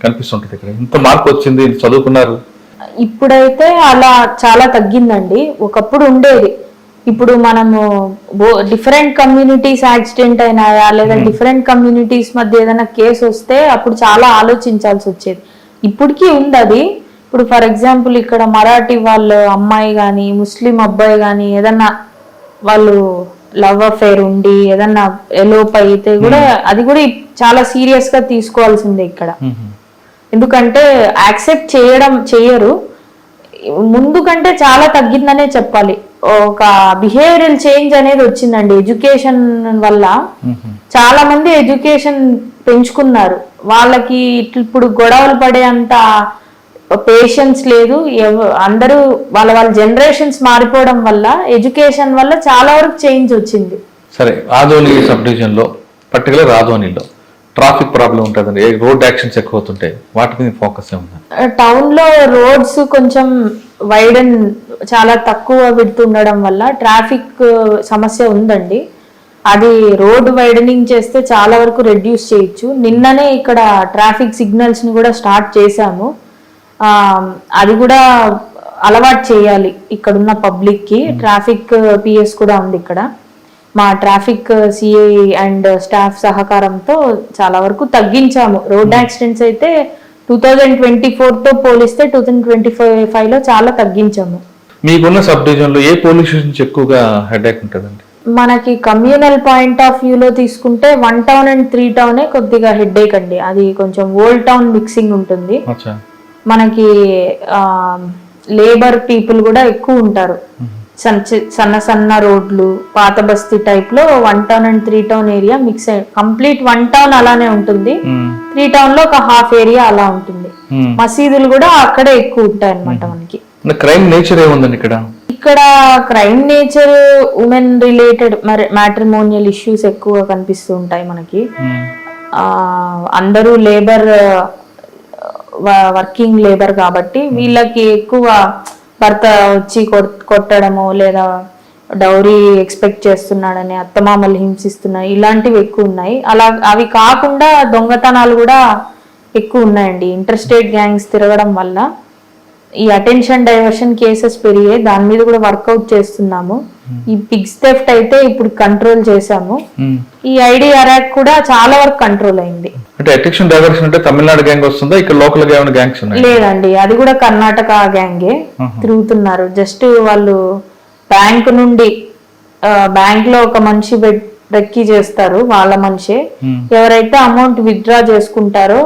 కనిపిస్తుంటది. ఇక్కడ ఇంత మార్పు వచ్చింది, చదువుకున్నారు. ఇప్పుడైతే అలా చాలా తగ్గిందండి. ఒకప్పుడు ఉండేది. ఇప్పుడు మనము డిఫరెంట్ కమ్యూనిటీస్ యాక్సిడెంట్ అయినాయా లేదా డిఫరెంట్ కమ్యూనిటీస్ మధ్య ఏదైనా కేసు వస్తే అప్పుడు చాలా ఆలోచించాల్సి వచ్చేది. ఇప్పటికీ ఉంది అది. ఇప్పుడు ఫర్ ఎగ్జాంపుల్ ఇక్కడ మరాఠీ వాళ్ళ అమ్మాయి కానీ ముస్లిం అబ్బాయి కానీ ఏదన్నా వాళ్ళు లవ్ అఫేర్ ఉండి ఏదన్నా ఎలోప్ అయితే కూడా అది కూడా చాలా సీరియస్ గా తీసుకోవాల్సిందే ఇక్కడ. ఎందుకంటే యాక్సెప్ట్ చేయరు. ముందు కంటే చాలా తగ్గిందనే చెప్పాలి. ఒక బిహేవియరల్ చేంజ్ అనేది వచ్చిందండి ఎడ్యుకేషన్ వల్ల. చాలా మంది ఎడ్యుకేషన్ పెంచుకున్నారు. వాళ్ళకి ఇప్పుడు గొడవలు పడే అంత పేషెన్స్ లేదు. అందరూ వాళ్ళ జనరేషన్స్ మారిపోవడం వల్ల ఎడ్యుకేషన్ వల్ల చాలా వరకు చేంజ్ వచ్చింది. సరే, ఆదోని సబ్ డివిజన్ లో పర్టికులర్ ఆదోనిలో ట్రాఫిక్ ప్రాబ్లం ఉంటుందండి, రోడ్ యాక్సిడెంట్స్ ఎక్కువ అవుతుంటాయి, వాటి మీద ఫోకస్ ఏముంది? టౌన్ లో రోడ్స్ కొంచెం వైడన్ చాలా తక్కువ విడుతుండడం వల్ల ట్రాఫిక్ సమస్య ఉందండి. అది రోడ్ వైడనింగ్ చేస్తే చాలా వరకు రెడ్యూస్ చేయొచ్చు. నిన్ననే ఇక్కడ ట్రాఫిక్ సిగ్నల్స్ ని కూడా స్టార్ట్ చేశాము. అది కూడా అలవాటు చేయాలి ఇక్కడున్న పబ్లిక్ కి. ట్రాఫిక్ పిఎస్ కూడా ఉంది ఇక్కడ. మా ట్రాఫిక్ సిఐ అండ్ స్టాఫ్ సహకారంతో చాలా వరకు తగ్గించాము. రోడ్ యాక్సిడెంట్స్ అయితే 2024తో పోలిస్తే 2025లో చాలా తగ్గించాము. మీకున్న సబ్ డివిజన్ లో ఏ పోలీస్ స్టేషన్ ఎక్కువగా హెడేక్ ఉంటుందండి? మనకి కమ్యూనల్ పాయింట్ ఆఫ్ వ్యూలో తీసుకుంటే 1 టౌన్ అండ్ 3 టౌనే కొద్దిగా హెడేక్ అండి. అది కొంచెం ఓల్డ్ టౌన్ మిక్సింగ్ ఉంటుంది. మనకి లేబర్ పీపుల్ కూడా ఎక్కువ ఉంటారు. సన్న సన్న రోడ్లు, పాత బస్తీ టైప్ లో 1 town and 3 town area mix అయ్యి కంప్లీట్ 1 టౌన్ అలానే ఉంటుంది. 3 టౌన్ లో ఒక హాఫ్ ఏరియా అలా ఉంటుంది. మసీదులు కూడా అక్కడే ఎక్కువ ఉంటాయి అన్నమాట. మనకి క్రైమ్ నేచర్ ఏముందండి ఇక్కడ? ఇక్కడ crime nature women related matrimonial issues ఎక్కువ కనిపిస్తూ ఉంటాయి మనకి. అందరూ లేబర్, వర్కింగ్ లేబర్ కాబట్టి వీళ్ళకి ఎక్కువ భర్త వచ్చి కొట్టడము లేదా డౌరీ ఎక్స్పెక్ట్ చేస్తున్నాడని అత్తమామలు హింసిస్తున్నాయి, ఇలాంటివి ఎక్కువ ఉన్నాయి. అవి కాకుండా దొంగతనాలు కూడా ఎక్కువ ఉన్నాయండి. ఇంటర్ స్టేట్ గ్యాంగ్స్ తిరగడం వల్ల ఈ అటెన్షన్ డైవర్షన్ కేసెస్ పెరిగాయి. దాని మీద కూడా వర్కౌట్ చేస్తున్నాము. ఈ పిగ్స్ థెఫ్ట్ అయితే ఇప్పుడు కంట్రోల్ చేశాము. ఈ ఐడి అరాక్ కూడా చాలా వరకు కంట్రోల్ అయింది. అంటే అటెన్షన్ డైవర్షన్ అంటే తమిళనాడు గ్యాంగ్ వస్తుందా? ఇక్కడ లోకల్ గా ఏమైనా గ్యాంగ్స్ ఉన్నాయి? లేదండి, అది కూడా కర్ణాటక గ్యాంగే తిరుగుతున్నారు. జస్ట్ వాళ్ళు బ్యాంక్ నుండి బ్యాంక్ లో ఒక మనిషి రెక్కి చేస్తారు, వాళ్ళ మనిషే. ఎవరైతే అమౌంట్ విత్డ్రా చేసుకుంటారో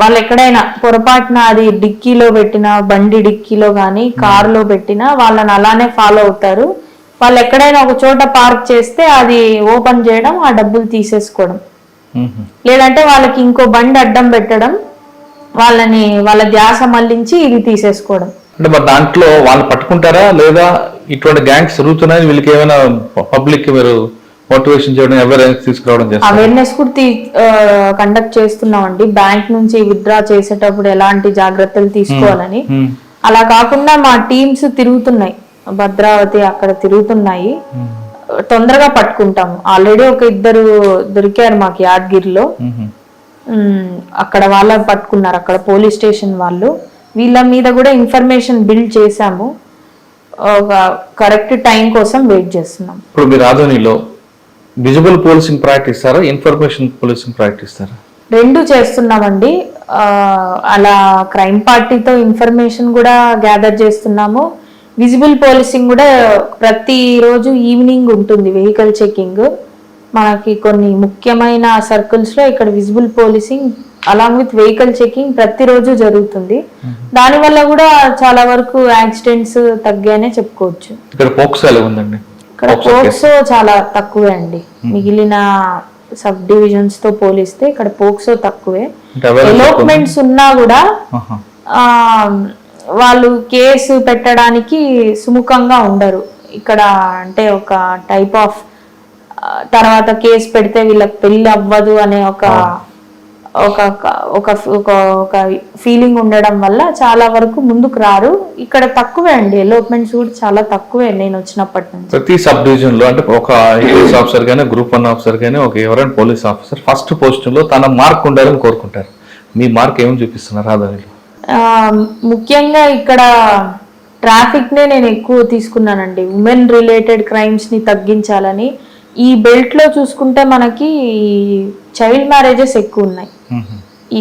వాళ్ళు ఎక్కడైనా పొరపాటున అది డిక్కీలో పెట్టినా, బండి డిక్కీలో గానీ కారులో పెట్టినా వాళ్ళని అలానే ఫాలో అవుతారు. వాళ్ళు ఎక్కడైనా ఒక చోట పార్క్ చేస్తే అది ఓపెన్ చేయడం, ఆ డబ్బులు తీసేసుకోవడం, లేదంటే వాళ్ళకి ఇంకో బండి అడ్డం పెట్టడం, వాళ్ళ ధ్యాస మళ్లించి ఇది తీసేసుకోవడం. అంటే మరి దాంట్లో వాళ్ళు పట్టుకుంటారా లేదా ఇటువంటి గ్యాంగ్స్ జరుగుతున్నాయి వీళ్ళకి ఏమైనా పబ్లిక్ మీరు మోటివేషన్ చేయడం, అవేర్నెస్ తీసుకురావడం? అవేర్నెస్ కూడా కండక్ట్ చేస్తున్నామండి. బ్యాంక్ నుంచి విత్డ్రా చేసేటప్పుడు ఎలాంటి జాగ్రత్తలు తీసుకోవాలని. అలా కాకుండా మా టీమ్స్ తిరుగుతున్నాయి, భద్రావతి అక్కడ తిరుగుతున్నాయి. తొందరగా పట్టుకుంటాము. ఆల్రెడీ ఒక 2 దొరికారు మాకు యాదగిరిలో. అక్కడ వాళ్ళ పట్టుకున్నారు, అక్కడ పోలీస్ స్టేషన్ వాళ్ళు. వీళ్ళ మీద కూడా ఇన్ఫర్మేషన్ బిల్డ్ చేశాము. ఒక కరెక్ట్ టైం కోసం వెయిట్ చేస్తున్నాం. ఇప్పుడు మీరు ఆదోనిలో విజిబుల్ పోలీసింగ్ ప్రాక్టీస్ ఇస్తారా, ఇన్ఫర్మేషన్ పోలీసింగ్ ప్రాక్టీస్ ఇస్తారా? 2 చేస్తున్నామండి. అలా క్రైమ్ పార్టీతో ఇన్ఫర్మేషన్ కూడా గ్యాదర్ చేస్తున్నాము. విజిబుల్ పోలీసింగ్ కూడా ప్రతిరోజు ఈవినింగ్ ఉంటుంది వెహికల్ చెకింగ్. మనకి కొన్ని ముఖ్యమైన సర్కిల్స్ లో ఇక్కడ visible policing along with vehicle checking ప్రతిరోజు జరుగుతుంది. దానివల్ల కూడా చాలా వరకు యాక్సిడెంట్స్ తగ్గాయనే చెప్పుకోవచ్చు. ఇక్కడ పోక్సో ఎలా ఉందండి? ఇక్కడ పోక్సో చాలా తక్కువే అండి. మిగిలిన సబ్ డివిజన్స్ తో పోలిస్తే ఇక్కడ పోక్సో తక్కువే. ఎలోప్మెంట్స్ ఉన్నా కూడా వాళ్ళు కేసు పెట్టడానికి సుముఖంగా ఉండరు ఇక్కడ. అంటే ఒక టైప్ ఆఫ్ తర్వాత కేసు పెడితే వీళ్ళకి పెళ్లి అవ్వదు అనే ఒక ఫీలింగ్ ఉండడం వల్ల చాలా వరకు ముందుకు రారు. ఇక్కడ తక్కువే అండి, ఎలోప్మెంట్స్ కూడా చాలా తక్కువే నేను వచ్చినప్పటి నుంచి. ప్రతి సబ్ డివిజన్ లో అంటే ఒక ఐఏఎస్ ఆఫీసర్ గానీ, గ్రూప్ 1 ఆఫీసర్ గానీ, ఒక ఎవరైనా పోలీస్ ఆఫీసర్ ఫస్ట్ పోస్ట్ లో తన మార్క్ ఉండాలని కోరుకుంటారు. మీ మార్క్ ఏమని చూపిస్తున్నారు ఆదోనిలో? ముఖ్యంగా ఇక్కడ ట్రాఫిక్ నే నేను ఎక్కువ తీసుకున్నానండి. ఉమెన్ రిలేటెడ్ క్రైమ్స్ ని తగ్గించాలని. ఈ బెల్ట్ లో చూసుకుంటే మనకి చైల్డ్ మ్యారేజెస్ ఎక్కువ ఉన్నాయి.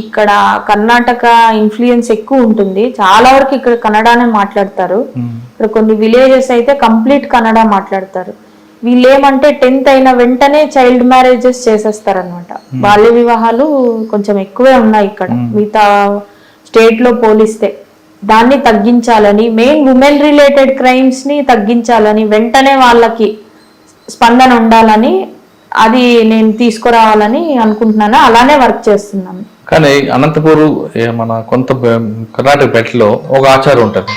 ఇక్కడ కర్ణాటక ఇన్ఫ్లుయెన్స్ ఎక్కువ ఉంటుంది. చాలా వరకు ఇక్కడ కన్నడనే మాట్లాడతారు. ఇక్కడ కొన్ని విలేజెస్ అయితే కంప్లీట్ కన్నడ మాట్లాడతారు. వీళ్ళు ఏమంటే 10th అయిన వెంటనే చైల్డ్ మ్యారేజెస్ చేసేస్తారు అనమాట. బాల్య వివాహాలు కొంచెం ఎక్కువే ఉన్నాయి ఇక్కడ మిగతా స్టేట్ లో పోలిస్తే. దాన్ని తగ్గించాలని, మెయిన్ ఉమెన్ రిలేటెడ్ క్రైమ్స్ ని తగ్గించాలని, వెంటనే వాళ్ళకి స్పందన ఉండాలని, అది నేను తీసుకురావాలని అనుకుంటున్నాను. అలానే వర్క్ చేస్తున్నాను. కానీ అనంతపూర్ మన కొంత కర్ణాటక బెట్లో ఒక ఆచారం ఉంటుంది,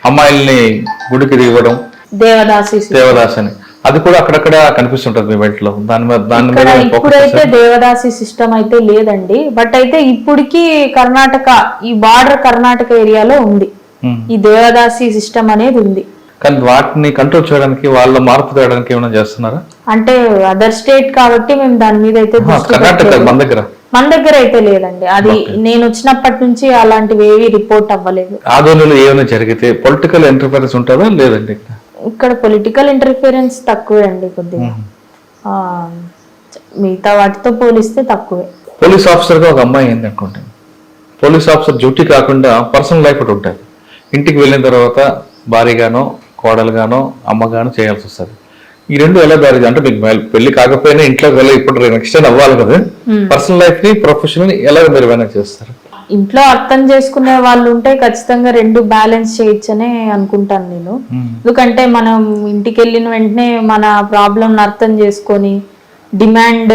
అమ్మాయిల్ని గుడికి దిగడం, దేవదాస్ అని. అది కూడా అక్కడక్కడ కనిపిస్తుంటది మీ బెట్లో. ఇప్పుడైతే దేవదాసి సిస్టమ్ అయితే లేదండి. బట్ అయితే ఇప్పటికి కర్ణాటక ఈ బార్డర్ కర్ణాటక ఏరియాలో ఉంది, ఈ దేవదాసి సిస్టమ్ అనేది ఉంది. కానీ వాటిని కంట్రోల్ చేయడానికి వాళ్ళ మార్పు తేయడానికి ఏమైనా చేస్తున్నారా? అంటే అదర్ స్టేట్ కాబట్టి మేము దాని మీద అయితే దృష్టి కర్ణాటక పెట్టలేదు. మన దగ్గర అయితే లేదండి. అది నేను వచ్చినప్పటి నుంచి అలాంటివి ఏవి రిపోర్ట్ అవ్వలేదు. ఆదోనిలో ఏమైనా జరిగితే పొలిటికల్ ఇంటర్ఫరెన్స్ ఉంటుందా లేదండి? ఇక్కడ పొలిటికల్ ఇంటర్ఫిరెన్స్ తక్కువే అండి, కొద్దిగా మిగతా వాటితో పోలిస్తే తక్కువే. పోలీస్ ఆఫీసర్ గా ఒక అమ్మాయి ఏంటనుకోండి, పోలీస్ ఆఫీసర్ డ్యూటీ కాకుండా పర్సనల్ లైఫ్ ఒకటి ఉంటుంది. ఇంటికి వెళ్ళిన తర్వాత భార్యగానో కోడలుగానో అమ్మగానో చేయాల్సి వస్తుంది. ఈ రెండు ఎలా దారి అంటే మీకు పెళ్లి కాకపోయినా ఇంట్లోకి వెళ్ళి ఇప్పుడు నెక్స్ట్ అవ్వాలి కదా, పర్సనల్ లైఫ్ ని ప్రొఫెషనల్ ని ఎలా మీరు మేనేజ్ చేస్తారు? ఇంట్లో అర్థం చేసుకునే వాళ్ళు ఉంటే ఖచ్చితంగా రెండు బ్యాలెన్స్ చేయొచ్చనే అనుకుంటాను నేను. ఎందుకంటే మనం ఇంటికి వెళ్ళిన వెంటనే మన ప్రాబ్లం అర్థం చేసుకొని డిమాండ్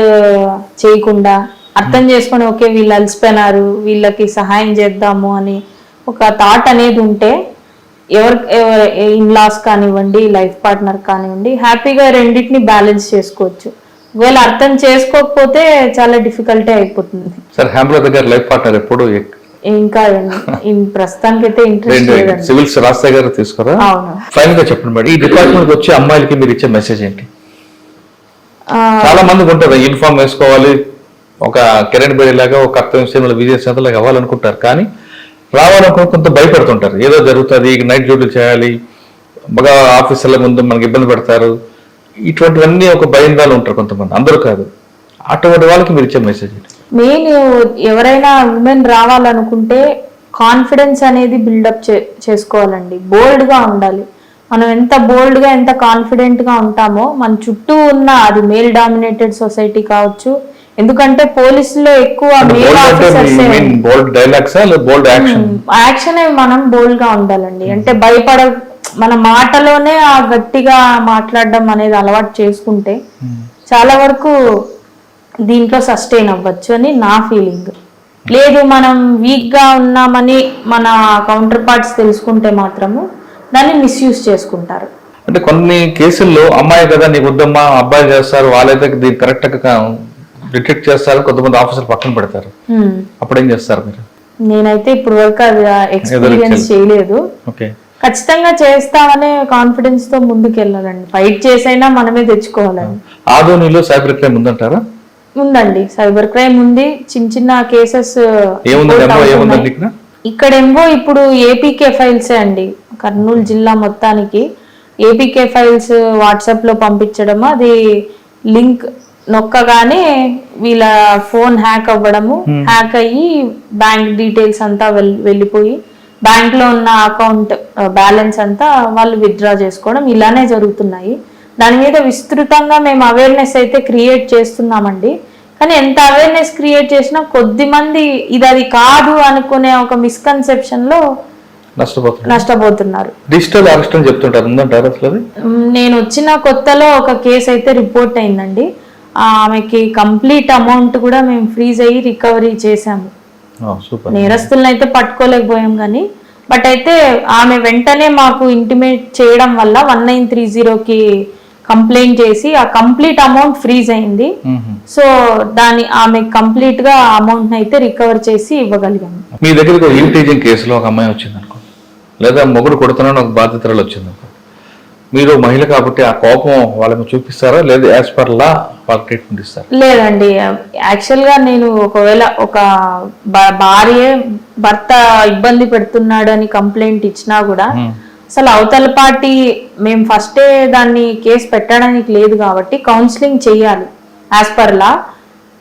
చేయకుండా అర్థం చేసుకొని ఓకే వీళ్ళు అలసిపోయినారు, వీళ్ళకి సహాయం చేద్దాము అని ఒక థాట్ అనేది ఉంటే ఎవరి ఇన్లాస్ కానివ్వండి, లైఫ్ పార్ట్నర్ కానివ్వండి, హ్యాపీగా రెండింటిని బ్యాలెన్స్ చేసుకోవచ్చు. ఒకవేళ అర్థం చేసుకోకపోతే చాలా డిఫికల్టీ అయిపోతుంది. సార్ హేమలత గారి లైఫ్ పార్ట్నర్ ఎప్పుడు ఇంకా ప్రస్తుతానికి అయితే ఇంట్రెస్ట్ లేదండి. సివిల్స్ రాజశేఖర్ గారు తీసుకోరా? అవును. ఫైనల్ గా చెప్పండి మేడం, ఈ డిపార్ట్మెంట్ వచ్చి అమ్మాయిలకి మీరు ఇచ్చే మెసేజ్ ఏంటి? చాలా మందికి ఉంటుంది యూనిఫామ్ వేసుకోవాలి, ఒక కిరణ్ బేడి లాగా ఒక కర్తవ్యం సేవలు విజయ శాతలాగా అవ్వాలనుకుంటారు, కానీ రావాలనుకో కొంత భయపడుతుంటారు. ఏదో జరుగుతుంది, నైట్ డ్యూటీలు చేయాలి, బాగా ఆఫీసర్ల ముందు మనకి ఇబ్బంది పెడతారు, ఇటువంటివన్నీ ఒక భయంగాలు ఉంటారు కొంతమంది, అందరూ కాదు. అటువంటి వాళ్ళకి మీరు ఇచ్చే మెసేజ్ ఏంటి? మెయిన్ ఎవరైనా ఉమెన్ రావాలనుకుంటే కాన్ఫిడెన్స్ అనేది బిల్డప్ చేసుకోవాలండి. బోల్డ్ గా ఉండాలి. మనం ఎంత బోల్డ్ గా ఎంత కాన్ఫిడెంట్ గా ఉంటామో మన చుట్టూ ఉన్న అది మేల్ డామినేటెడ్ సొసైటీ కావచ్చు, ఎందుకంటే పోలీసులో ఎక్కువ మేల్ ఆఫీసర్స్ యాక్షన్ మనం బోల్డ్ గా ఉండాలండి. అంటే మన మాటలోనే ఆ గట్టిగా మాట్లాడడం అనేది అలవాటు చేసుకుంటే చాలా వరకు దీంట్లో సస్టైన్ అవ్వచ్చు అని నా ఫీలింగ్. లేదు మనం వీక్ గా ఉన్నామని మన కౌంటర్ పార్ట్స్ తెలుసుకుంటే మాత్రము దాన్ని మిస్యూజ్ చేసుకుంటారు. అంటే కొన్ని కేసుల్లో అమ్మాయి కదా నీకు వద్దమ్మా అబ్బాయి చేస్తారు, వాళ్ళైతే దీన్ని కరెక్ట్ గా డిటెక్ట్ చేస్తారు, కొంతమంది ఆఫీసర్ పక్కన పెడతారు, అప్పుడు ఏం చేస్తారు మీరు? నేనైతే ఇప్పుడు వరకు అది ఎక్స్పీరియన్స్ చేయలేదు. ఖచ్చితంగా చేస్తామనే కాన్ఫిడెన్స్ తో ముందుకు వెళ్ళాలండి. ఫైట్ చేసైనా మనమే తెచ్చుకోవాలండి. ఆదోనిలో సైబర్ క్రైమ్ ఉందంటారా? ఉందండి, సైబర్ క్రైమ్ ఉంది. చిన్న చిన్న కేసెస్ ఇక్కడేమో ఇప్పుడు ఏపీకే ఫైల్సే అండి, కర్నూలు జిల్లా మొత్తానికి ఏపీకే ఫైల్స్ వాట్సాప్ లో పంపించడం, అది లింక్ నొక్కగానే వీళ్ళ ఫోన్ హ్యాక్ అవ్వడము, హ్యాక్ అయ్యి బ్యాంక్ డీటెయిల్స్ అంతా వెళ్ళిపోయి బ్యాంక్ లో ఉన్న అకౌంట్ బ్యాలెన్స్ అంతా వాళ్ళు విత్డ్రా చేసుకోవడం, ఇలానే జరుగుతున్నాయి. దాని మీద విస్తృతంగా మేము అవేర్నెస్ అయితే క్రియేట్ చేస్తున్నామండి. కానీ ఎంత అవేర్నెస్ క్రియేట్ చేసినా కొద్ది మంది ఇది అది కాదు అనుకునే ఒక మిస్కన్సెప్షన్ లో నష్టపోతున్నారు. డిజిటల్ అరెస్ట్ అని చెప్తుంటారు. నేను వచ్చిన కొత్తలో ఒక కేసు అయితే రిపోర్ట్ అయిందండి. ఆమెకి కంప్లీట్ అమౌంట్ కూడా మేము ఫ్రీజ్ అయ్యి రికవరీ చేశాము. నేరస్తులను అయితే పట్టుకోలేకపోయాం కానీ, బట్ అయితే ఆమె వెంటనే మాకు ఇంటిమేట్ చేయడం వల్ల 1930కి కంప్లైంట్ చేసి ఆ కంప్లీట్ అమౌంట్ ఫ్రీజ్ అయింది. సో ఆమె కంప్లీట్ గా అమౌంట్ అయితే రికవర్ చేసి ఇవ్వగలిగాము. మీ దగ్గరకు ఈవ్టీజింగ్ కేసులో ఒక అమ్మాయి వచ్చింది అనుకో, లేదా మొగుడు కొడుతున్నాను ఒక బాధితురాలు వచ్చింది అనుకో, మీరు మహిళ కాబట్టి ఆ కోపం వాళ్ళని చూపిస్తారా, లేదా యాజ్ పర్ లా వాళ్ళకి ట్రీట్మెంట్ ఇస్తారా? లేదండి, యాక్చువల్ గా నేను ఒకవేళ ఒక భార్య భర్త ఇబ్బంది పెడుతున్నాడు అని కంప్లైంట్ ఇచ్చినా కూడా అసలు అవతల పార్టీ మేము ఫస్టే దాన్ని కేసు పెట్టడానికి లేదు కాబట్టి కౌన్సిలింగ్ చెయ్యాలి. As per law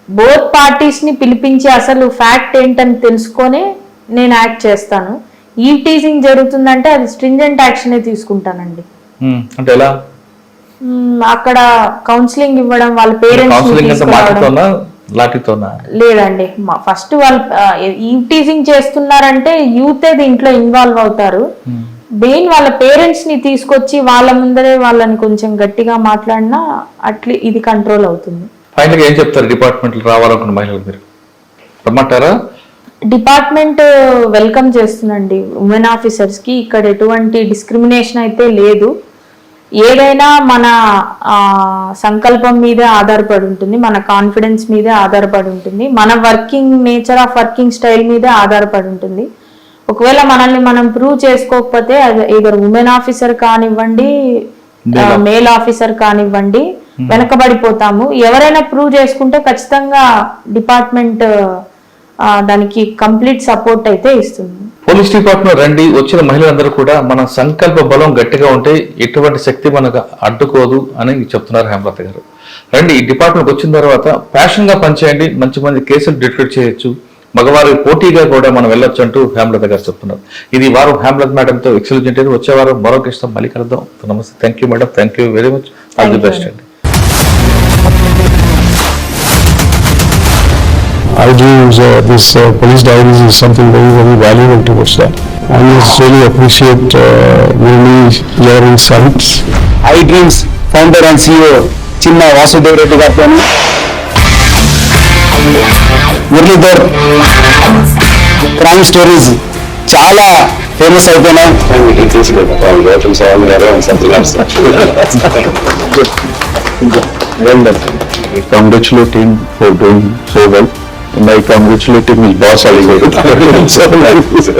both parties ని పిలిపించి అసలు ఫ్యాక్ట్ ఏంటని తెలుసుకొని నేను యాక్ట్ చేస్తాను. ఈ టీజింగ్ జరుగుతుందంటే అది స్ట్రింజెంట్ యాక్షన్ తీసుకుంటానండి. అంటే ఎలా? అక్కడ కౌన్సిలింగ్ ఇవ్వడం, వాళ్ళ పేరెంట్స్ లేదండి. ఫస్ట్ వాళ్ళు ఈ టీజింగ్ చేస్తున్నారంటే యూత్ దీంట్లో ఇన్వాల్వ్ అవుతారు. మెయిన్ వాళ్ళ పేరెంట్స్ ని తీసుకొచ్చి వాళ్ళ ముందరే వాళ్ళని కొంచెం గట్టిగా మాట్లాడినా అట్లా ఇది కంట్రోల్ అవుతుంది. ఫైనల్ ఏం చెప్తారు డిపార్ట్మెంట్ రావాలనుకున్న మహిళలు? మీరు రమ్మంటారా? డిపార్ట్మెంట్ వెల్కమ్ చేస్తుందండి ఉమెన్ ఆఫీసర్స్ కి. ఇక్కడ ఎటువంటి డిస్క్రిమినేషన్ అయితే లేదు. ఏదైనా మన సంకల్పం మీదే ఆధారపడి ఉంటుంది, మన కాన్ఫిడెన్స్ మీదే ఆధారపడి ఉంటుంది, మన working nature of working style మీదే ఆధారపడి ఉంటుంది. ఒకవేళ మనల్ని మనం ప్రూవ్ చేసుకోకపోతే ఇద్దరు ఉమెన్ ఆఫీసర్ కానివ్వండి, మేల్ ఆఫీసర్ కానివ్వండి, వెనకబడిపోతాము. ఎవరైనా ప్రూవ్ చేసుకుంటే ఖచ్చితంగా డిపార్ట్మెంట్ దానికి కంప్లీట్ సపోర్ట్ అయితే ఇస్తుంది. పోలీస్ డిపార్ట్మెంట్ రండి, వచ్చిన మహిళలందరూ కూడా మన సంకల్ప బలం గట్టిగా ఉంటే ఎటువంటి శక్తి మనకు అడ్డుకోదు అని చెప్తున్నారు హేమలత గారు. రండి, ఈ డిపార్ట్మెంట్కి వచ్చిన తర్వాత ప్యాషన్ గా పనిచేయండి, మంచి మంచి కేసులు డిటెక్ట్ చేయొచ్చు, మగవారి పోటీగా కూడా మనం వెళ్ళొచ్చు అంటూ హేమలత గారు చెప్తున్నారు. ఇది వారం హేమలత మేడంతో ఎక్సలెంట్. వచ్చే వారం మరొక ఇష్టం మళ్ళీ కలుద్దాం. నమస్తే. Thank you madam. Thank you very much. All the best అండి. I believe this police diaries is something very, very valuable towards that. I just really appreciate really your insights. I dreams founder and CEO చిన్న వాసుదేవ్ రెడ్డి గారితో Muralidhar crime stories చాలా famous అయిపోయినాయి. I congratulate him for doing so well. And I congratulate him, his boss also.